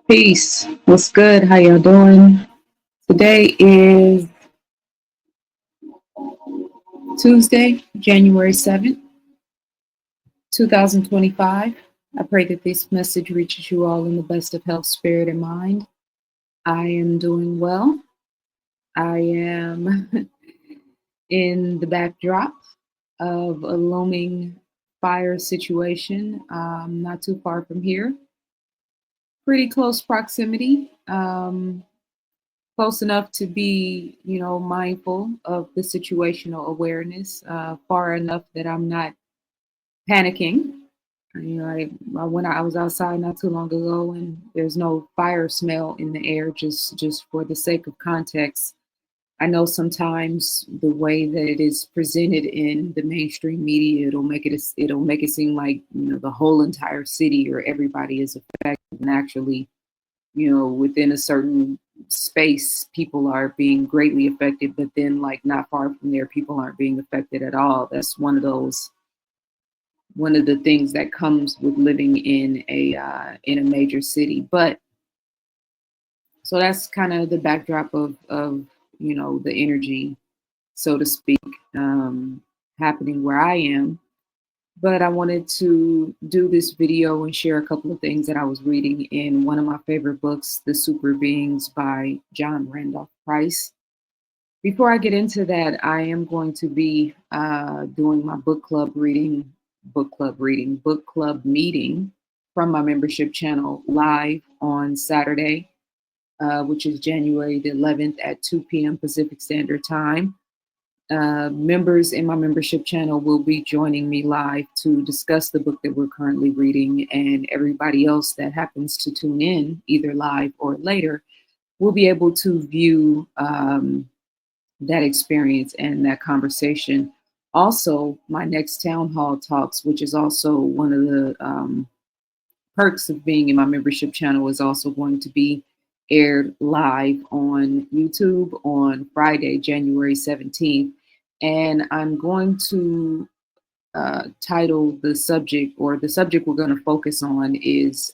Peace. What's good? How y'all doing? Today is Tuesday, January 7th, 2025. I pray that this message reaches you all in the best of health, spirit, and mind. I am doing well. I am in the backdrop of a looming fire situation, not too far from here. Pretty close proximity. Close enough to be, mindful of the situational awareness, far enough that I'm not panicking. When I was outside not too long ago, and there's no fire smell in the air. Just for the sake of context, I know sometimes the way that it is presented in the mainstream media, it'll make it seem like the whole entire city or everybody is affected, and actually within a certain space, people are being greatly affected, but then like not far from there, people aren't being affected at all. That's one of the things that comes with living in a major city. But so that's kind of the backdrop of the energy, so to speak, happening where I am. But I wanted to do this video and share a couple of things that I was reading in one of my favorite books, The Super Beings by John Randolph Price. Before I get into that, I am going to be doing my book club meeting from my membership channel live on Saturday, which is January the 11th at 2 p.m. Pacific Standard Time. Members in my membership channel will be joining me live to discuss the book that we're currently reading, and everybody else that happens to tune in either live or later will be able to view that experience and that conversation. Also, my next town hall talks, which is also one of the perks of being in my membership channel, is also going to be aired live on YouTube on Friday, January 17th. And I'm going to title the subject, or the subject we're going to focus on is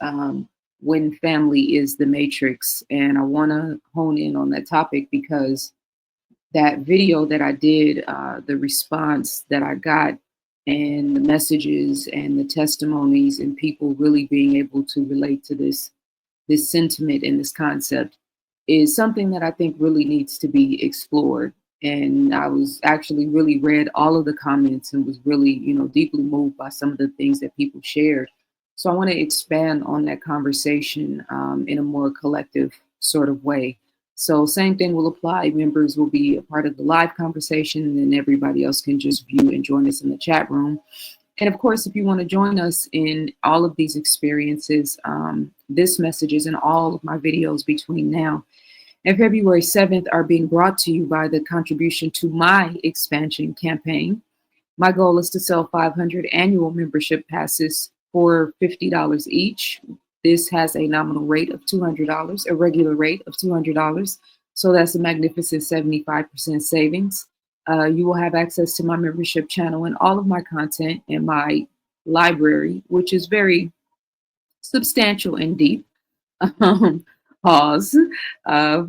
When Family is the Matrix. And I want to hone in on that topic because that video that I did, the response that I got, and the messages and the testimonies, and people really being able to relate to this sentiment and this concept, is something that I think really needs to be explored. And I was actually really read all of the comments and was really, deeply moved by some of the things that people shared. So I want to expand on that conversation in a more collective sort of way. So same thing will apply. Members will be a part of the live conversation, and then everybody else can just view and join us in the chat room. And of course, if you want to join us in all of these experiences, this messages and all of my videos between now and February 7th are being brought to you by the contribution to my expansion campaign. My goal is to sell 500 annual membership passes for $50 each. This has a nominal rate of $200, a regular rate of $200. So that's a magnificent 75% savings. You will have access to my membership channel and all of my content and my library, which is very substantial and deep. Pause. Uh,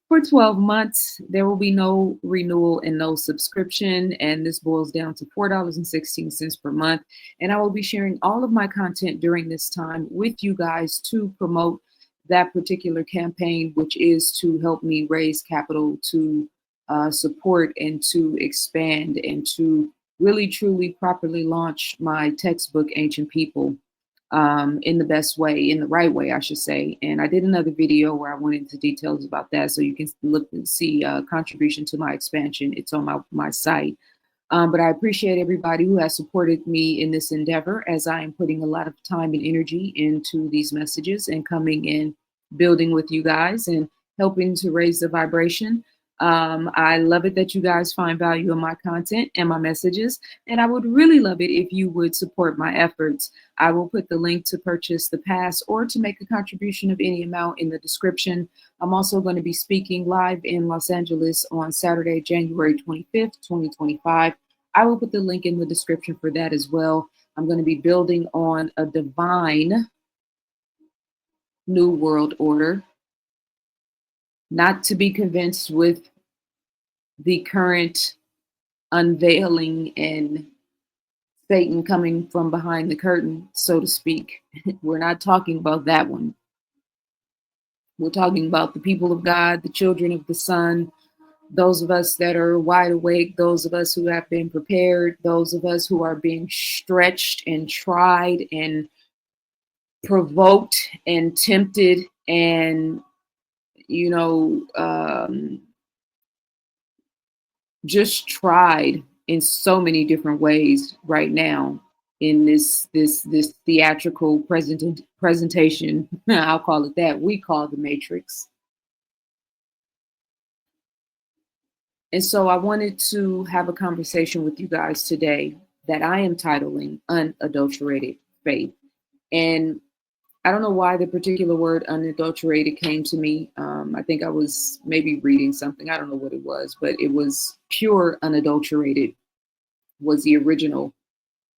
for 12 months, there will be no renewal and no subscription. And this boils down to $4.16 per month. And I will be sharing all of my content during this time with you guys to promote that particular campaign, which is to help me raise capital to support and to expand and to really, truly, properly launch my textbook, Ancient People, in the best way, in the right way, I should say. And I did another video where I went into details about that. So you can look and see contribution to my expansion. It's on my site. But I appreciate everybody who has supported me in this endeavor, as I am putting a lot of time and energy into these messages and coming in, building with you guys and helping to raise the vibration. I love it that you guys find value in my content and my messages, and I would really love it if you would support my efforts. I will put the link to purchase the pass or to make a contribution of any amount in the description. I'm also going to be speaking live in Los Angeles on Saturday, January 25th, 2025, I will put the link in the description for that as well. I'm going to be building on a divine new world order, not to be convinced with the current unveiling and Satan coming from behind the curtain, so to speak. We're not talking about that one. We're talking about the people of God, the children of the Son, those of us that are wide awake, those of us who have been prepared, those of us who are being stretched and tried and provoked and tempted and, you know, just tried in so many different ways right now in this theatrical presentation. I'll call it that. We call the Matrix. And so I wanted to have a conversation with you guys today that I am titling Unadulterated Faith. And I don't know why the particular word unadulterated came to me. I think I was maybe reading something. I don't know what it was, but it was pure unadulterated was the original,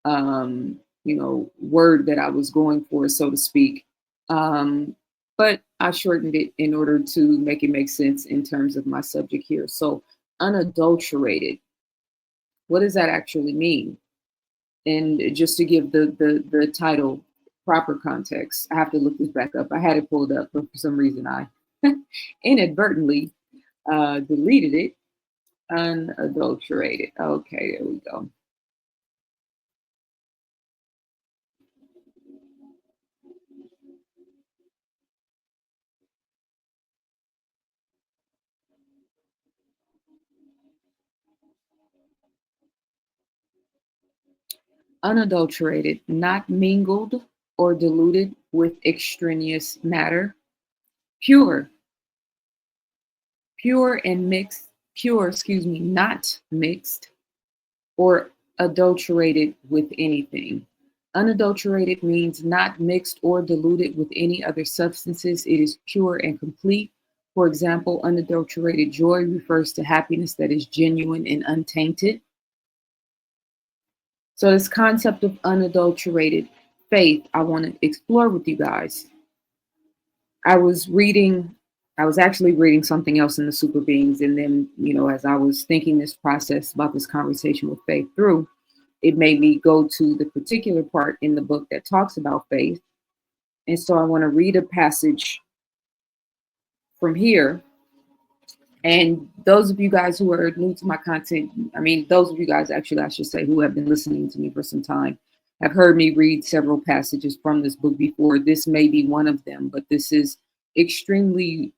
word that I was going for, so to speak. But I shortened it in order to make it make sense in terms of my subject here. So unadulterated, what does that actually mean? And just to give the title proper context, I have to look this back up. I had it pulled up, but for some reason I inadvertently deleted it. Unadulterated. Okay, there we go. Unadulterated, not mingled or diluted with extraneous matter, pure, pure and mixed, pure, excuse me, not mixed or adulterated with anything. Unadulterated means not mixed or diluted with any other substances. It is pure and complete. For example, unadulterated joy refers to happiness that is genuine and untainted. So, this concept of unadulterated faith, I want to explore with you guys. I was reading, I was actually reading something else in the Super Beings. And then, as I was thinking this process about this conversation with faith through, it made me go to the particular part in the book that talks about faith. And so I want to read a passage from here. And those of you guys who are new to my content, I mean, those of you guys actually, I should say, who have been listening to me for some time, have heard me read several passages from this book before. This may be one of them, but this is extremely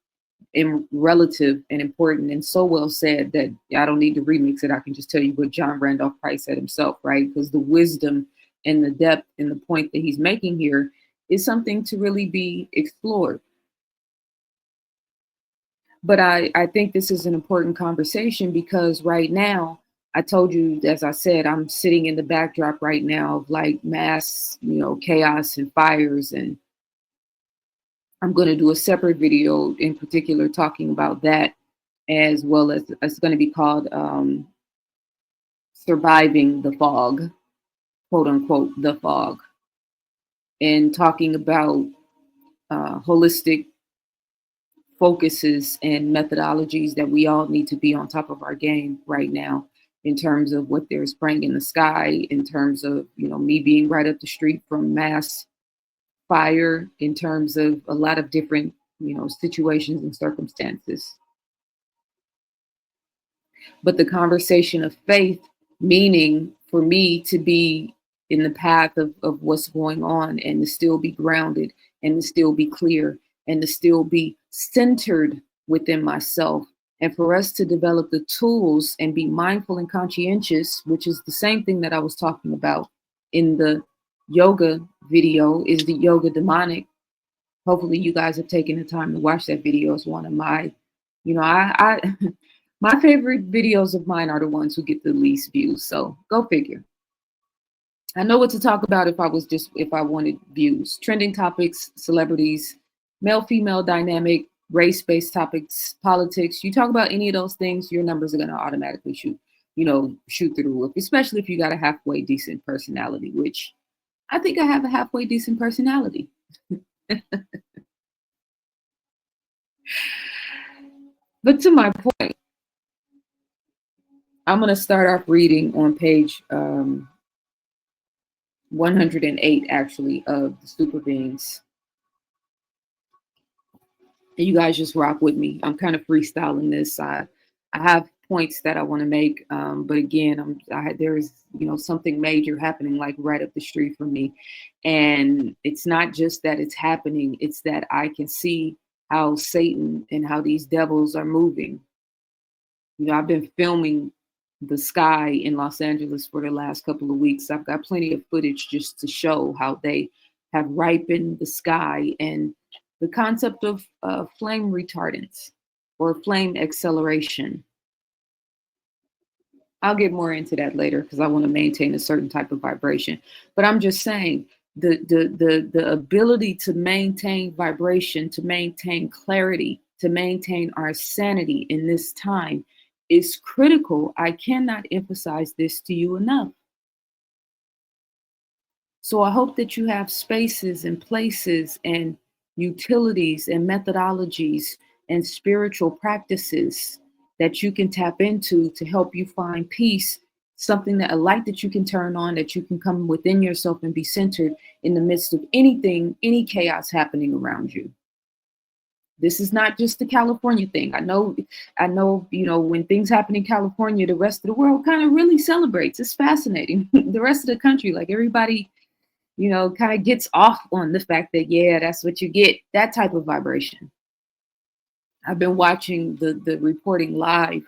relative and important and so well said that I don't need to remix it. I can just tell you what John Randolph Price said himself, right? Because the wisdom and the depth and the point that he's making here is something to really be explored. But I think this is an important conversation because right now, I told you, as I said, I'm sitting in the backdrop right now of like mass, chaos and fires. And I'm going to do a separate video in particular talking about that, as well as it's going to be called Surviving the Fog, quote unquote, the fog, and talking about holistic focuses and methodologies that we all need to be on top of our game right now in terms of what they're spraying in the sky, in terms of, me being right up the street from mass fire, in terms of a lot of different, situations and circumstances. But the conversation of faith, meaning for me to be in the path of what's going on and to still be grounded and to still be clear and to still be centered within myself. And for us to develop the tools and be mindful and conscientious, which is the same thing that I was talking about in the yoga video, is the yoga demonic. Hopefully you guys have taken the time to watch that video. It's one of my, I my favorite videos of mine are the ones who get the least views. So go figure. I know what to talk about if I wanted views. Trending topics, celebrities, male, female dynamic, race-based topics, politics. You talk about any of those things, your numbers are going to automatically shoot. shoot through the roof, especially if you got a halfway decent personality, which I think I have a halfway decent personality. But to my point, I'm going to start off reading on page 108, actually, of the Super Beings. And you guys just rock with me. I'm kind of freestyling this. I have points that I want to make, but again, there's something major happening like right up the street from me, and it's not just that it's happening; it's that I can see how Satan and how these devils are moving. I've been filming the sky in Los Angeles for the last couple of weeks. I've got plenty of footage just to show how they have ripened the sky and the concept of flame retardants or flame acceleration. I'll get more into that later because I want to maintain a certain type of vibration. But I'm just saying the ability to maintain vibration, to maintain clarity, to maintain our sanity in this time is critical. I cannot emphasize this to you enough. So I hope that you have spaces and places and utilities and methodologies and spiritual practices that you can tap into to help you find peace, something that a light that you can turn on, that you can come within yourself and be centered in the midst of anything, any chaos happening around you. This is not just the California thing. I know, when things happen in California, the rest of the world kind of really celebrates. It's fascinating. The rest of the country, like everybody, kind of gets off on the fact that, yeah, that's what you get, that type of vibration. I've been watching the reporting live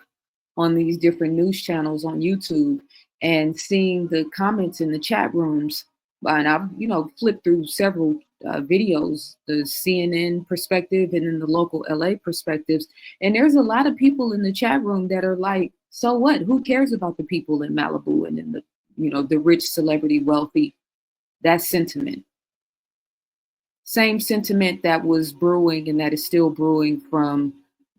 on these different news channels on YouTube and seeing the comments in the chat rooms. And I've, flipped through several videos, the CNN perspective and then the local LA perspectives. And there's a lot of people in the chat room that are like, so what? Who cares about the people in Malibu and in the rich, celebrity, wealthy? That sentiment. Same sentiment that was brewing and that is still brewing from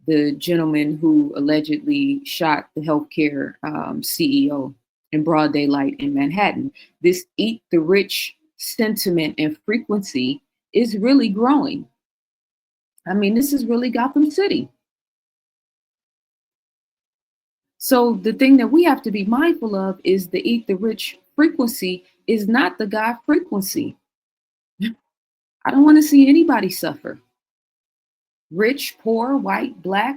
the gentleman who allegedly shot the healthcare CEO in broad daylight in Manhattan. This eat the rich sentiment and frequency is really growing. I mean, this is really Gotham City. So the thing that we have to be mindful of is the eat the rich frequency is not the God frequency. I don't want to see anybody suffer. Rich, poor, white, black,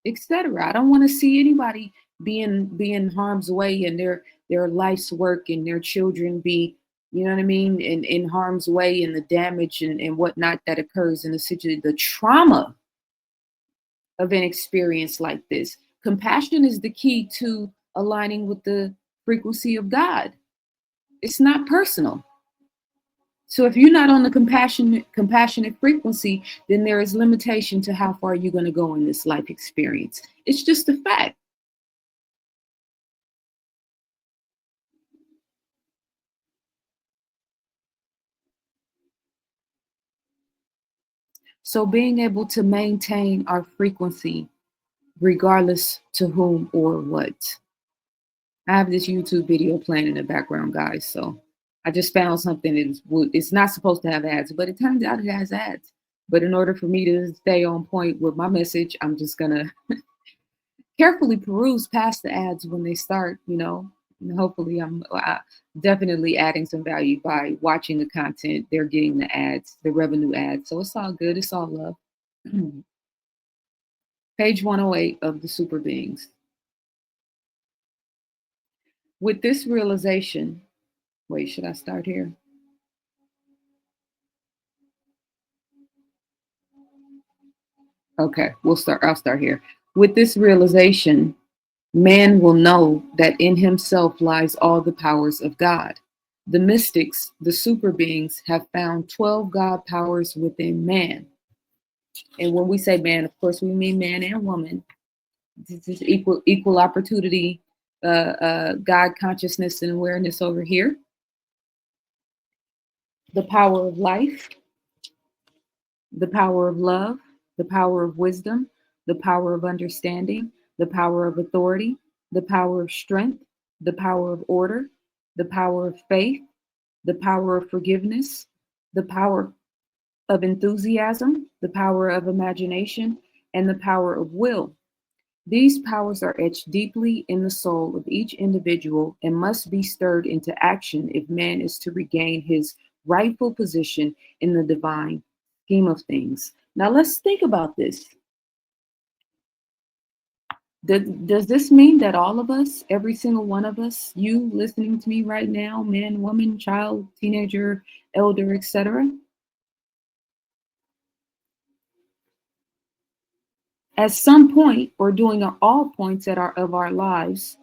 etc. I don't want to see anybody be in harm's way and their life's work and their children be, you know what I mean, in harm's way, and the damage and whatnot that occurs in the situation, the trauma of an experience like this. Compassion is the key to aligning with the frequency of God. It's not personal. So if you're not on the compassionate frequency, then there is limitation to how far you're going to go in this life experience. It's just a fact. So being able to maintain our frequency, regardless to whom or what. I have this YouTube video playing in the background, guys. So I just found something it's not supposed to have ads, but it turns out it has ads. But in order for me to stay on point with my message, I'm just gonna carefully peruse past the ads when they start, and hopefully I'm definitely adding some value by watching the content. They're getting the ads, the revenue ads. So it's all good. It's all love. Page 108 of the Super Beings. With this realization, wait, should I start here? Okay, I'll start here. With this realization, man will know that in himself lies all the powers of God. The mystics, the super beings, have found 12 God powers within man. And when we say man, of course, we mean man and woman. This is equal opportunity, God consciousness and awareness over here. The power of life, the power of love, the power of wisdom, the power of understanding, the power of authority, the power of strength, the power of order, the power of faith, the power of forgiveness, the power of enthusiasm, the power of imagination, and the power of will. These powers are etched deeply in the soul of each individual and must be stirred into action if man is to regain his rightful position in the divine scheme of things. Now, let's think about this. Does this mean that all of us, every single one of us, you listening to me right now, man, woman, child, teenager, elder, etc., at some point or during all points of our lives,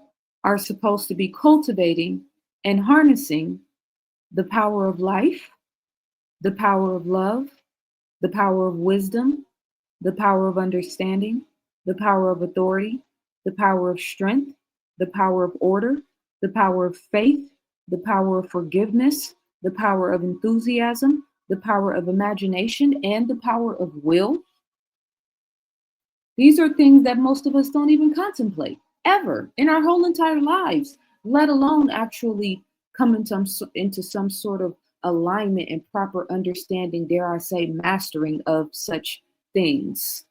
are supposed to be cultivating and harnessing the power of life, the power of love, the power of wisdom, the power of understanding, the power of authority, the power of strength, the power of order, the power of faith, the power of forgiveness, the power of enthusiasm, the power of imagination, and the power of will. These are things that most of us don't even contemplate ever in our whole entire lives, let alone actually come into some sort of alignment and proper understanding, dare I say, mastering of such things.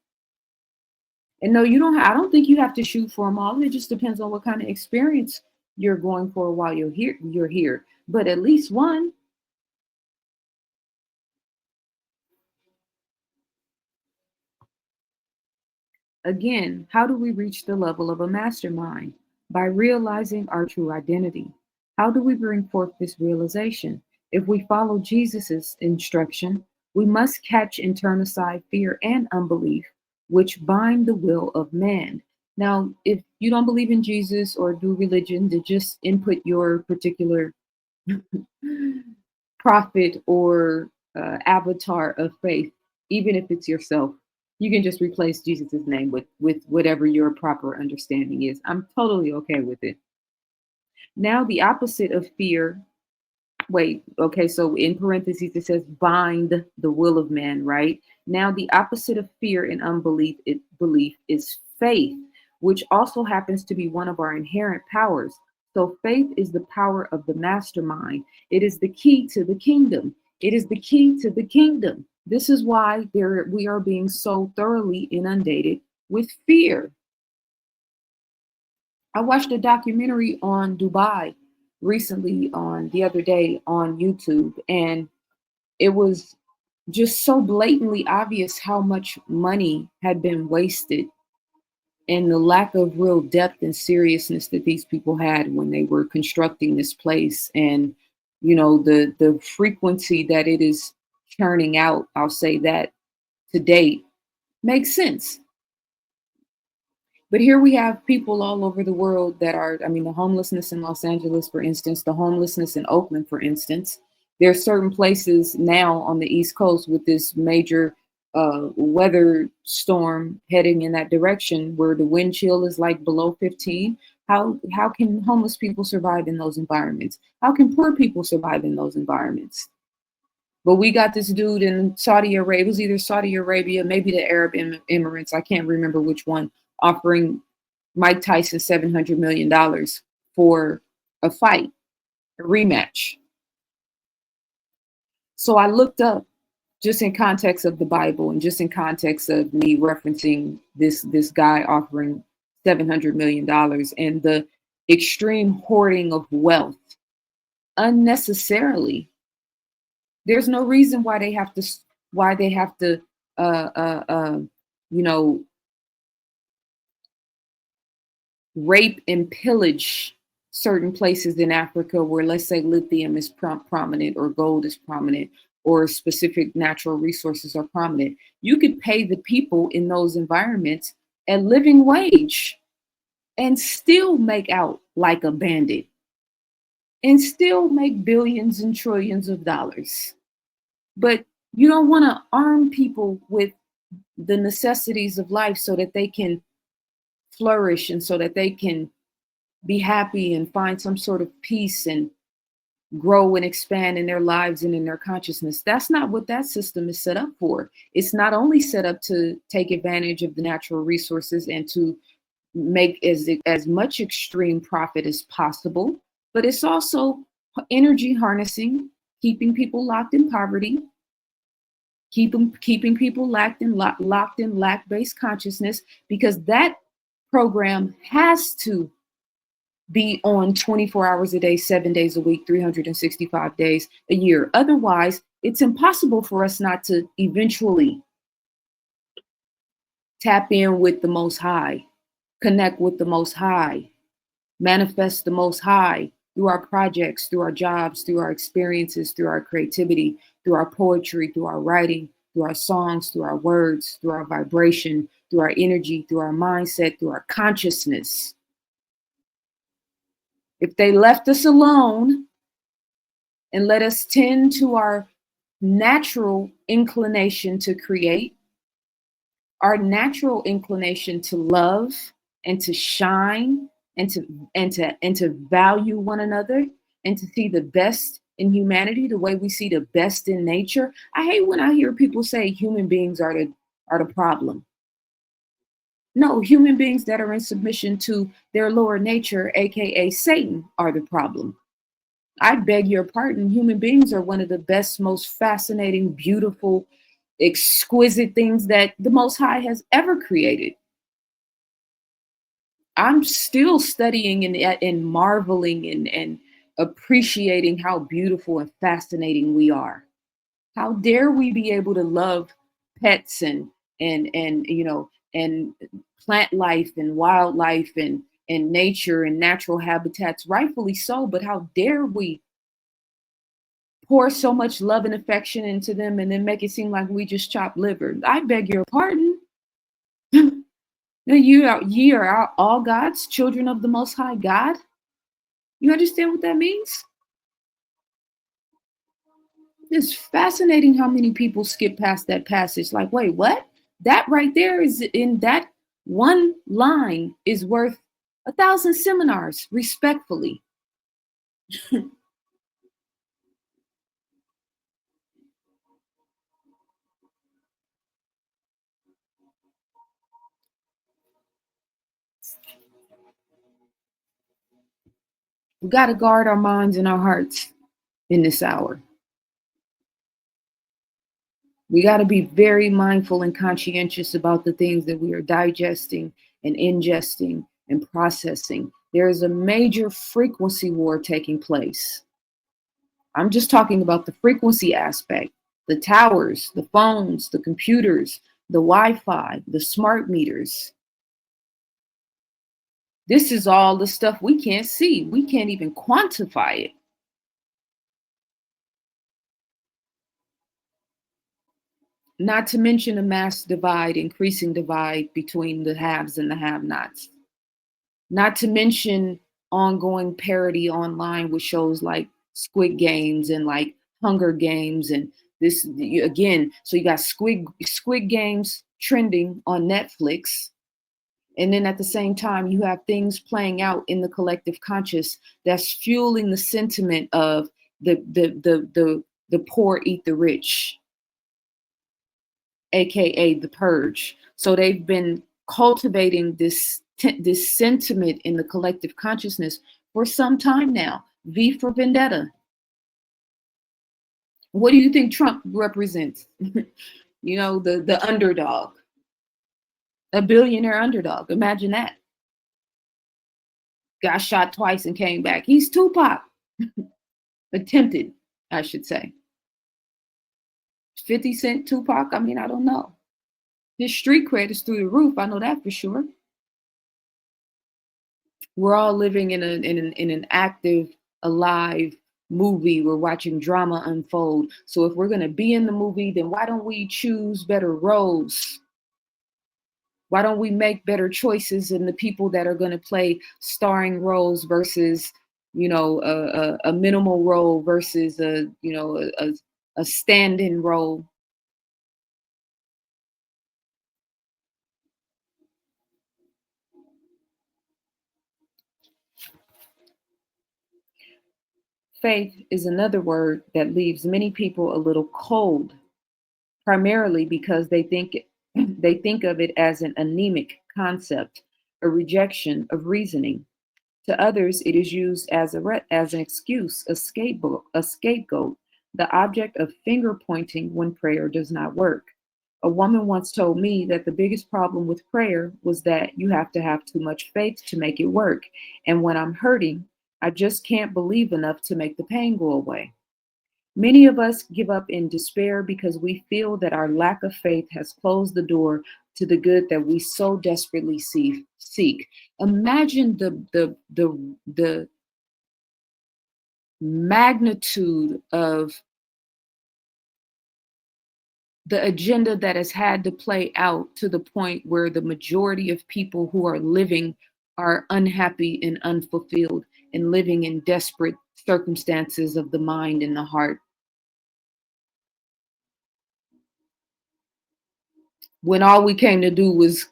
And no, I don't think you have to shoot for them all. It just depends on what kind of experience you're going for while you're here. But at least one. Again, how do we reach the level of a mastermind? By realizing our true identity. How do we bring forth this realization? If we follow Jesus's instruction, we must catch and turn aside fear and unbelief, which bind the will of man. Now, if you don't believe in Jesus or do religion, to just input your particular prophet or avatar of faith, even if it's yourself. You can just replace Jesus's name with whatever your proper understanding is. I'm totally okay with it. Now, the opposite of fear. Wait, okay, so in parentheses it says bind the will of man, right? Now, the opposite of fear and unbelief belief is faith, which also happens to be one of our inherent powers. So faith is the power of the mastermind. It is the key to the kingdom. It is the key to the kingdom. This is why we are being so thoroughly inundated with fear. I watched a documentary on Dubai recently on the other day on YouTube, and it was just so blatantly obvious how much money had been wasted and the lack of real depth and seriousness that these people had when they were constructing this place, and the frequency that it is churning out, I'll say that, to date, makes sense. But here we have people all over the world that are, I mean, the homelessness in Los Angeles, for instance, the homelessness in Oakland, for instance. There are certain places now on the East Coast with this major weather storm heading in that direction where the wind chill is like below 15. How can homeless people survive in those environments? How can poor people survive in those environments? But we got this dude in Saudi Arabia, it was either Saudi Arabia, maybe the Arab Emirates, I can't remember which one, offering Mike Tyson $700 million for a fight, a rematch. So I looked up, just in context of the Bible and just in context of me referencing this guy offering $700 million and the extreme hoarding of wealth unnecessarily. There's no reason why they have to you know, rape and pillage certain places in Africa where, let's say, lithium is prominent or gold is prominent or specific natural resources are prominent. You could pay the people in those environments a living wage and still make out like a bandit and still make billions and trillions of dollars. But you don't want to arm people with the necessities of life so that they can flourish and so that they can be happy and find some sort of peace and grow and expand in their lives and in their consciousness. That's not what that system is set up for. It's not only set up to take advantage of the natural resources and to make as much extreme profit as possible, but it's also energy harnessing, keeping people locked in poverty, keeping people locked in lack-based consciousness, because that program has to be on 24 hours a day, 7 days a week, 365 days a year. Otherwise, it's impossible for us not to eventually tap in with the Most High, connect with the Most High, manifest the Most High through our projects, through our jobs, through our experiences, through our creativity, through our poetry, through our writing, through our songs, through our words, through our vibration, through our energy, through our mindset, through our consciousness. If they left us alone and let us tend to our natural inclination to create, our natural inclination to love and to shine and to value one another and to see the best in humanity the way we see the best in nature. I hate when I hear people say human beings are the problem. No, human beings that are in submission to their lower nature, aka Satan, are the problem. I beg your pardon. Human beings are one of the best, most fascinating, beautiful, exquisite things that the Most High has ever created. I'm still studying and marveling and appreciating how beautiful and fascinating we are. How dare we be able to love pets and and plant life and wildlife and nature and natural habitats, rightfully so, but how dare we pour so much love and affection into them and then make it seem like we just chop liver? I beg your pardon. Ye are all God's children of the Most High God. You understand what that means? It's fascinating how many people skip past that passage. Like, wait, what? That right there is in that one line is worth 1,000 seminars, respectfully. We got to guard our minds and our hearts in this hour. We got to be very mindful and conscientious about the things that we are digesting and ingesting and processing. There is a major frequency war taking place. I'm just talking about the frequency aspect, the towers, the phones, the computers, the Wi-Fi, the smart meters. This is all the stuff we can't see. We can't even quantify it. Not to mention a mass divide, increasing divide between the haves and the have-nots. Not to mention ongoing parody online with shows like Squid Games and like Hunger Games and this again. So you got Squid Games trending on Netflix, and then at the same time you have things playing out in the collective conscious that's fueling the sentiment of the poor eat the rich, aka the purge. So they've been cultivating this sentiment in the collective consciousness for some time now. V for Vendetta. What do you think Trump represents? The underdog, a billionaire underdog. Imagine that. Got shot twice and came back. He's Tupac. Attempted, I should say. 50 Cent Tupac? I mean, I don't know. His street cred is through the roof. I know that for sure. We're all living in an active, alive movie. We're watching drama unfold. So if we're going to be in the movie, then why don't we choose better roles? Why don't we make better choices in the people that are going to play starring roles versus, a minimal role versus a stand-in role? Faith is another word that leaves many people a little cold, primarily because they think of it as an anemic concept. a rejection of reasoning. To others, it is used as as an excuse, a scapegoat, the object of finger pointing when prayer does not work. A woman once told me that the biggest problem with prayer was that you have to have too much faith to make it work. And when I'm hurting, I just can't believe enough to make the pain go away. Many of us give up in despair because we feel that our lack of faith has closed the door to the good that we so desperately seek. Imagine the magnitude of the agenda that has had to play out to the point where the majority of people who are living are unhappy and unfulfilled and living in desperate circumstances of the mind and the heart. When all we came to do was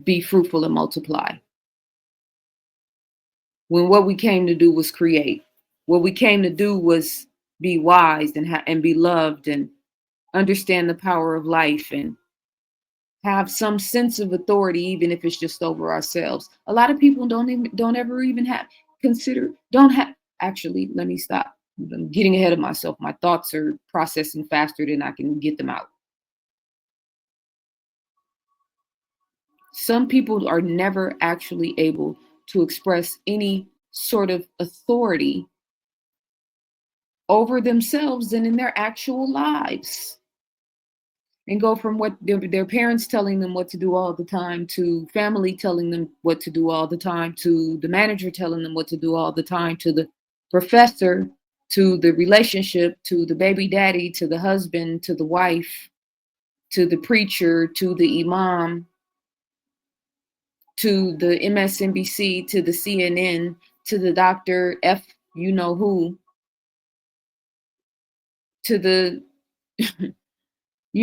be fruitful and multiply. When what we came to do was create. What we came to do was be wise and be loved and understand the power of life and have some sense of authority, even if it's just over ourselves. A lot of people don't ever even have consider don't have actually. Let me stop. I'm getting ahead of myself. My thoughts are processing faster than I can get them out. Some people are never actually able to express any sort of authority over themselves and in their actual lives, and go from what their parents telling them what to do all the time, to family telling them what to do all the time, to the manager telling them what to do all the time, to the professor, to the relationship, to the baby daddy, to the husband, to the wife, to the preacher, to the imam, to the MSNBC, to the CNN, to the doctor, F you know who, to the,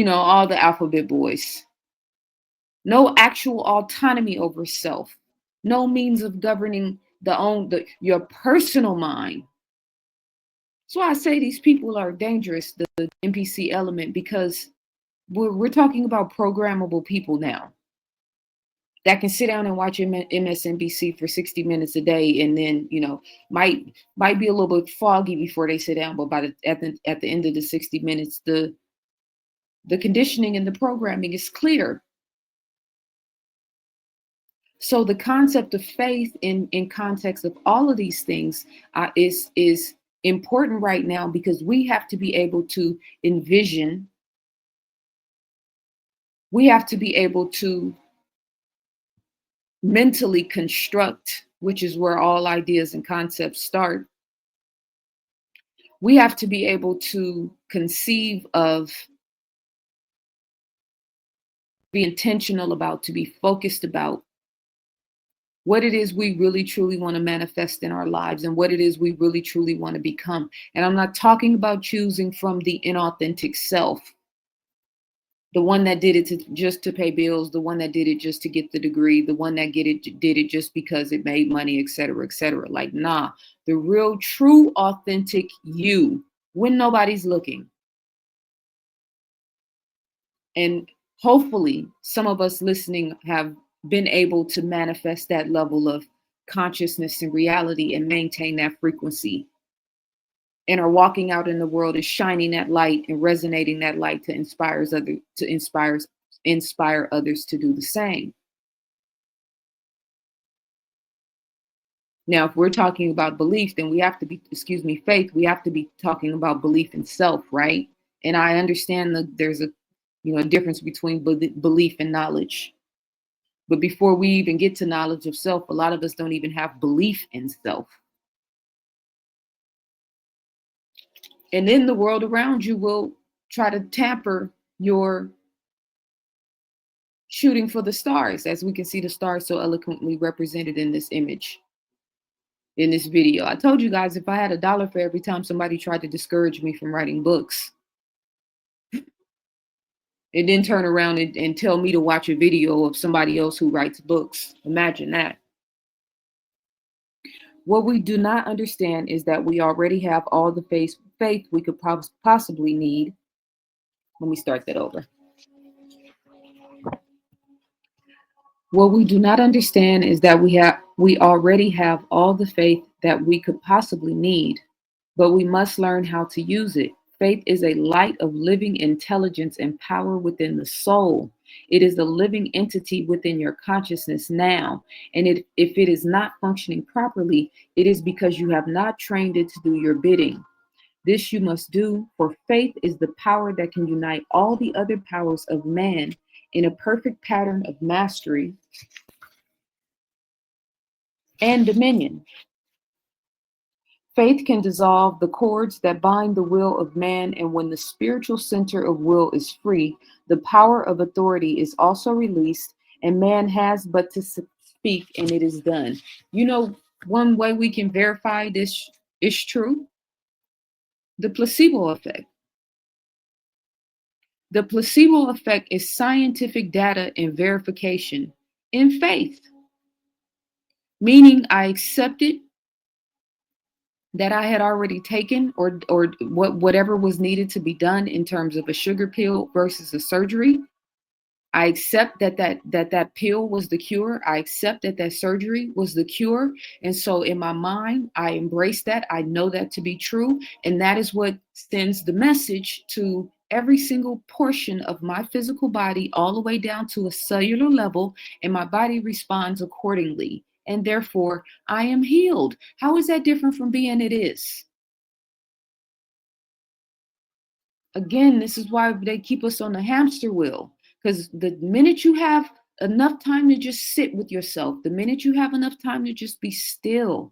all the alphabet boys. No actual autonomy over self. No means of governing your personal mind. That's why I say these people are dangerous, the NPC element, because we're talking about programmable people now that can sit down and watch MSNBC for 60 minutes a day, and then might be a little bit foggy before they sit down, but at the end of the 60 minutes, the conditioning and the programming is clear. So the concept of faith in context of all of these things is important right now, because we have to be able to envision. We have to be able to mentally construct, which is where all ideas and concepts start. We have to be able to conceive of, be intentional about, to be focused about what it is we really truly want to manifest in our lives and what it is we really truly want to become. And I'm not talking about choosing from the inauthentic self, the one that did it just to pay bills, the one that did it just to get the degree, the one that did it just because it made money, et cetera, et cetera. Like, nah, the real, true, authentic you, when nobody's looking. And hopefully some of us listening have been able to manifest that level of consciousness and reality and maintain that frequency, and are walking out in the world and shining that light and resonating that light to inspire others to do the same. Now, if we're talking about belief, then we have to be, faith, we have to be talking about belief in self, right? And I understand that there's a difference between belief and knowledge. But before we even get to knowledge of self, a lot of us don't even have belief in self. And then the world around you will try to tamper your shooting for the stars, as we can see the stars so eloquently represented in this image, in this video. I told you guys, if I had $1 for every time somebody tried to discourage me from writing books, and then turn around and tell me to watch a video of somebody else who writes books. Imagine that. What we do not understand is that we already have all the faith we could possibly need. Let me start that over. What we do not understand is that we already have all the faith that we could possibly need, but we must learn how to use it. Faith is a light of living intelligence and power within the soul. It is a living entity within your consciousness now. And if it is not functioning properly, it is because you have not trained it to do your bidding. This you must do, for faith is the power that can unite all the other powers of man in a perfect pattern of mastery and dominion. Faith can dissolve the cords that bind the will of man, and when the spiritual center of will is free, the power of authority is also released, and man has but to speak, and it is done. You know, one way we can verify this is true: the placebo effect. The placebo effect is scientific data and verification in faith, meaning I accepted that I had already taken or whatever was needed to be done in terms of a sugar pill versus a surgery. I accept that pill was the cure. I accept that surgery was the cure. And so in my mind, I embrace that. I know that to be true. And that is what sends the message to every single portion of my physical body, all the way down to a cellular level. And my body responds accordingly. And therefore, I am healed. How is that different from being it is? Again, this is why they keep us on the hamster wheel. Because the minute you have enough time to just sit with yourself, the minute you have enough time to just be still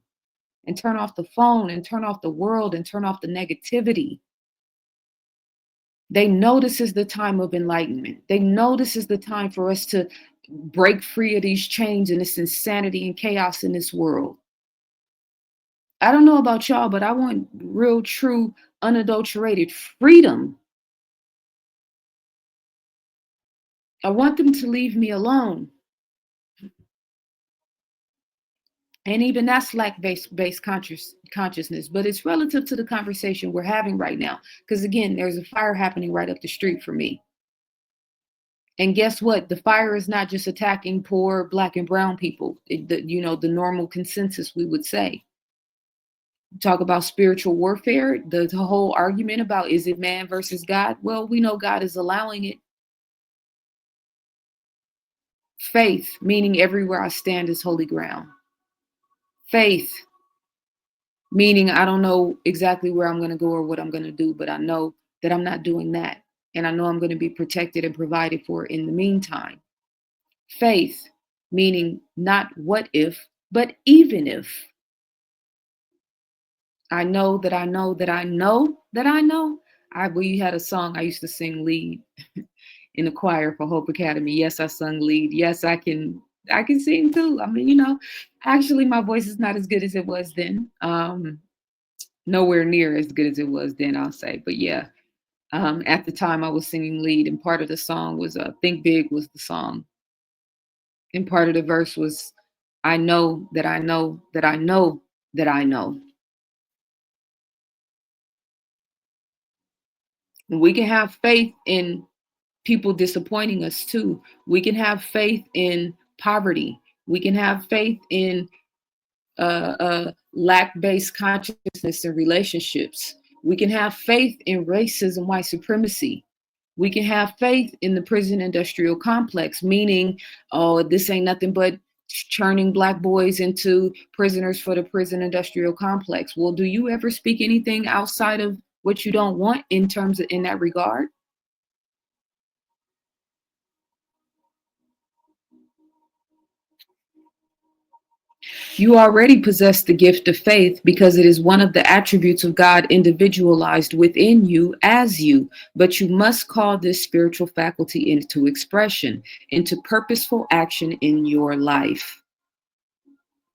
and turn off the phone and turn off the world and turn off the negativity, they know this is the time of enlightenment. They know this is the time for us to break free of these chains and this insanity and chaos in this world. I don't know about y'all, but I want real, true, unadulterated freedom. I want them to leave me alone. And even that's lack-based consciousness, but it's relative to the conversation we're having right now. Because again, there's a fire happening right up the street for me. And guess what? The fire is not just attacking poor Black and brown people. The normal consensus we would say. Talk about spiritual warfare, the whole argument about is it man versus God? Well, we know God is allowing it. Faith, meaning everywhere I stand is holy ground. Faith, meaning I don't know exactly where I'm going to go or what I'm going to do, but I know that I'm not doing that. And I know I'm going to be protected and provided for in the meantime. Faith, meaning not what if, but even if. I know that I know that I know that I know. We had a song I used to sing lead in the choir for Hope Academy. Yes, I sung lead. Yes, I can sing too. I mean, actually my voice is not as good as it was then. Nowhere near as good as it was then, I'll say. But yeah, at the time I was singing lead, and part of the song was Think Big was the song. And part of the verse was, I know that I know that I know that I know. And we can have faith in people disappointing us too. We can have faith in poverty. We can have faith in lack-based consciousness in relationships. We can have faith in racism, white supremacy. We can have faith in the prison industrial complex, meaning, oh, this ain't nothing but churning Black boys into prisoners for the prison industrial complex. Well, do you ever speak anything outside of what you don't want in terms of in that regard? You already possess the gift of faith because it is one of the attributes of God individualized within you as you, but you must call this spiritual faculty into expression, into purposeful action in your life.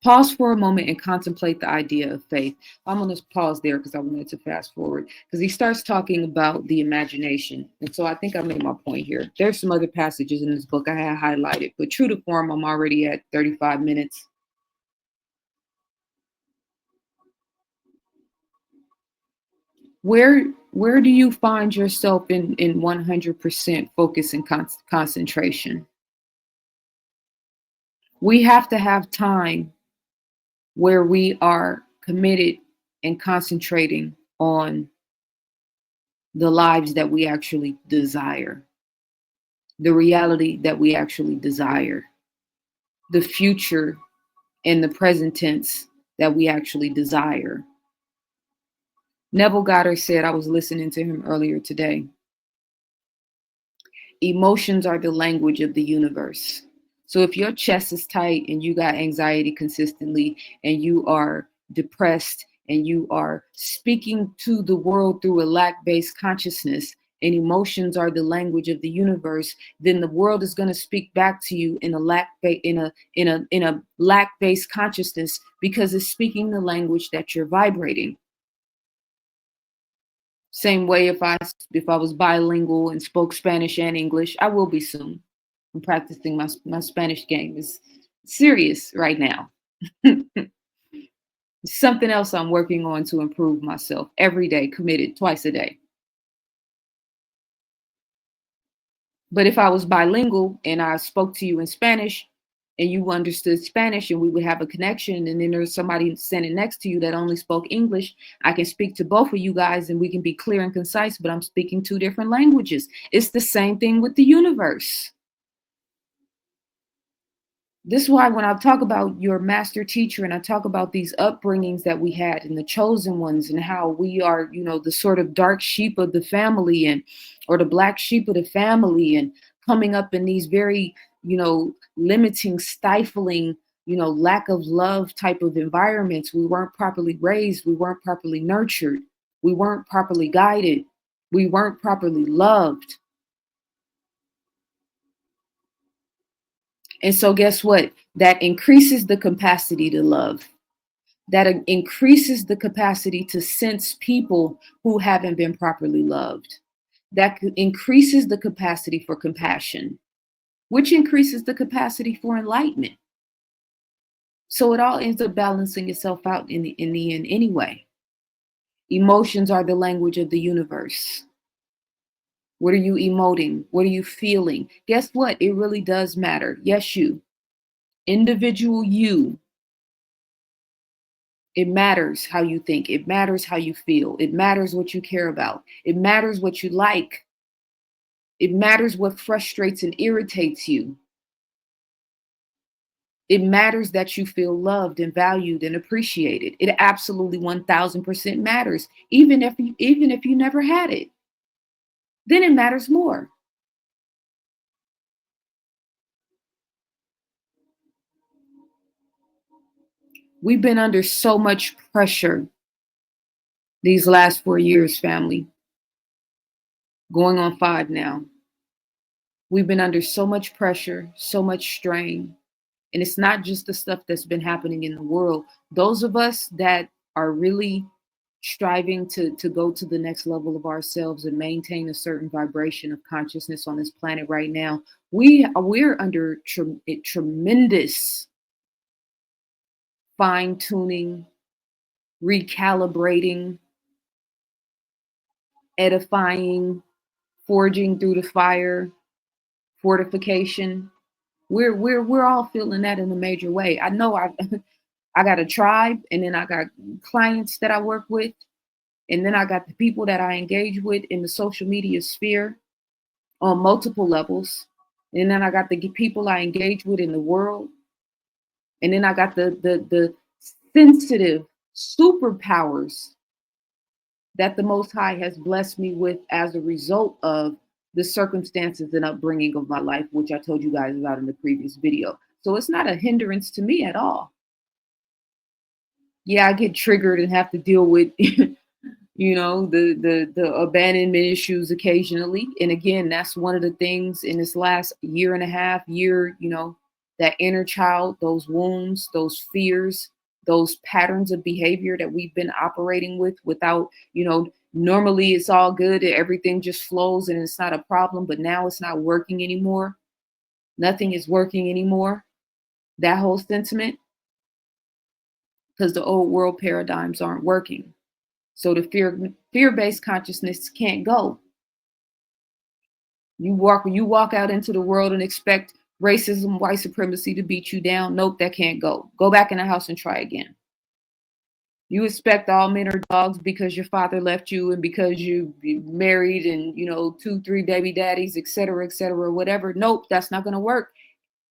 Pause for a moment and contemplate the idea of faith. I'm going to pause there because I wanted to fast forward because he starts talking about the imagination. And so I think I made my point here. There's some other passages in this book I had highlighted, but true to form, I'm already at 35 minutes. Where do you find yourself in 100% focus and concentration? We have to have time where we are committed and concentrating on the lives that we actually desire, the reality that we actually desire, the future and the present tense that we actually desire. Neville Goddard said, I was listening to him earlier today, emotions are the language of the universe. So if your chest is tight and you got anxiety consistently and you are depressed and you are speaking to the world through a lack-based consciousness and emotions are the language of the universe, then the world is going to speak back to you in a lack-based consciousness because it's speaking the language that you're vibrating. Same way if I was bilingual and spoke Spanish and English, I will be soon. I'm practicing my Spanish game. Is serious right now. Something else I'm working on to improve myself every day, committed twice a day. But if I was bilingual and I spoke to you in Spanish and you understood Spanish and we would have a connection, and then there's somebody standing next to you that only spoke English, I can speak to both of you guys and we can be clear and concise, but I'm speaking two different languages. It's the same thing with the universe. This is why when I talk about your master teacher and I talk about these upbringings that we had and the chosen ones and how we are, the sort of dark sheep of the family and or the black sheep of the family and coming up in these very, limiting, stifling, lack of love type of environments. We weren't properly raised. We weren't properly nurtured. We weren't properly guided. We weren't properly loved. And so guess what? That increases the capacity to love. That increases the capacity to sense people who haven't been properly loved. That increases the capacity for compassion, which increases the capacity for enlightenment. So it all ends up balancing itself out in the end anyway. Emotions are the language of the universe. What are you emoting? What are you feeling? Guess what? It really does matter. Yes, you. Individual you. It matters how you think. It matters how you feel. It matters what you care about. It matters what you like. It matters what frustrates and irritates you. It matters that you feel loved and valued and appreciated. It absolutely 1000% matters, even if you never had it. Then it matters more. We've been under so much pressure these last 4 years, family. Going on 5 now. We've been under so much pressure, so much strain. And it's not just the stuff that's been happening in the world. Those of us that are really striving to go to the next level of ourselves and maintain a certain vibration of consciousness on this planet right now, we're under tremendous fine-tuning, recalibrating, edifying, forging through the fire, fortification. We're all feeling that in a major way. I know I got a tribe, and then I got clients that I work with, and then I got the people that I engage with in the social media sphere on multiple levels. And then I got the people I engage with in the world. And then I got the sensitive superpowers that the Most High has blessed me with as a result of the circumstances and upbringing of my life, which I told you guys about in the previous video. So it's not a hindrance to me at all. Yeah, I get triggered and have to deal with the abandonment issues occasionally. And again, that's one of the things in this last year and a half, that inner child, those wounds, those fears, those patterns of behavior that we've been operating with without, normally it's all good, everything just flows and it's not a problem, but now it's not working anymore. Nothing is working anymore. That whole sentiment, because the old world paradigms aren't working. So the fear-based consciousness can't go. You walk out into the world and expect racism, white supremacy to beat you down. Nope, that can't go. Go back in the house and try again. You expect all men are dogs because your father left you and because you married and, you know, 2, 3 baby daddies, et cetera, whatever. Nope, that's not going to work.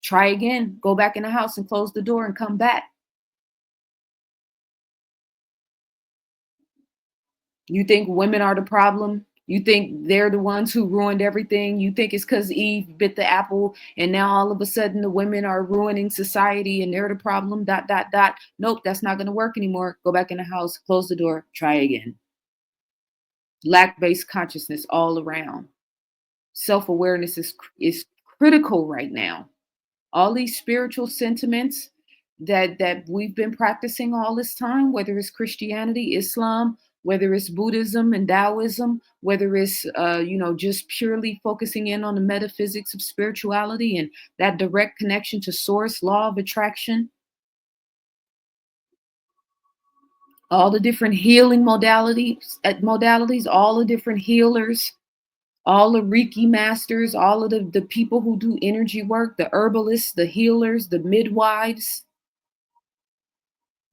Try again. Go back in the house and close the door and come back. You think women are the problem? You think they're the ones who ruined everything? You think it's because Eve bit the apple and now all of a sudden the women are ruining society and they're the problem? Dot, dot, dot. Nope, that's not going to work anymore. Go back in the house, close the door, try again. Lack-based consciousness all around. Self-awareness is critical right now. All these spiritual sentiments that we've been practicing all this time, whether it's Christianity, Islam, whether it's Buddhism and Taoism, whether it's just purely focusing in on the metaphysics of spirituality and that direct connection to source, law of attraction, all the different healing modalities, all the different healers, all the Reiki masters, all of the people who do energy work, the herbalists, the healers, the midwives,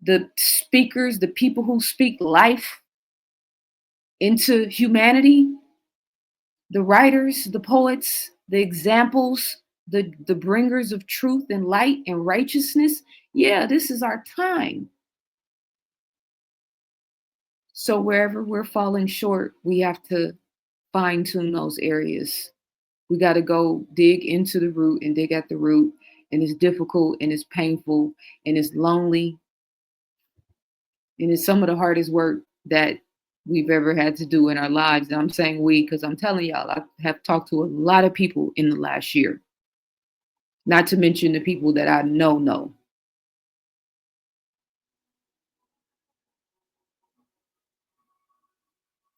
the speakers, the people who speak life into humanity, the writers, the poets, the examples, the bringers of truth and light and righteousness. Yeah, this is our time. So wherever we're falling short, we have to fine tune those areas. We got to go dig into the root and dig at the root. And it's difficult and it's painful and it's lonely. And it's some of the hardest work that we've ever had to do in our lives. And I'm saying we, because I'm telling y'all, I have talked to a lot of people in the last year. Not to mention the people that I know.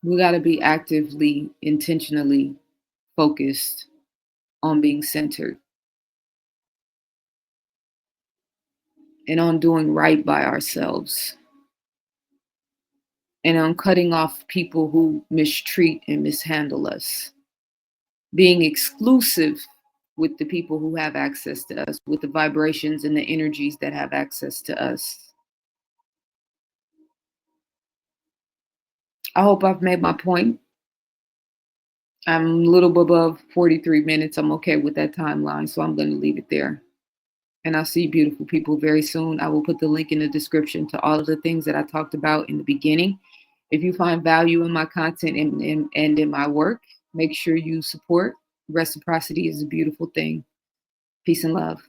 We got to be actively, intentionally focused on being centered and on doing right by ourselves and on cutting off people who mistreat and mishandle us, being exclusive with the people who have access to us, with the vibrations and the energies that have access to us. I hope I've made my point. I'm a little above 43 minutes. I'm okay with that timeline, so I'm going to leave it there. And I'll see beautiful people very soon. I will put the link in the description to all of the things that I talked about in the beginning. If you find value in my content and in my work, make sure you support. Reciprocity is a beautiful thing. Peace and love.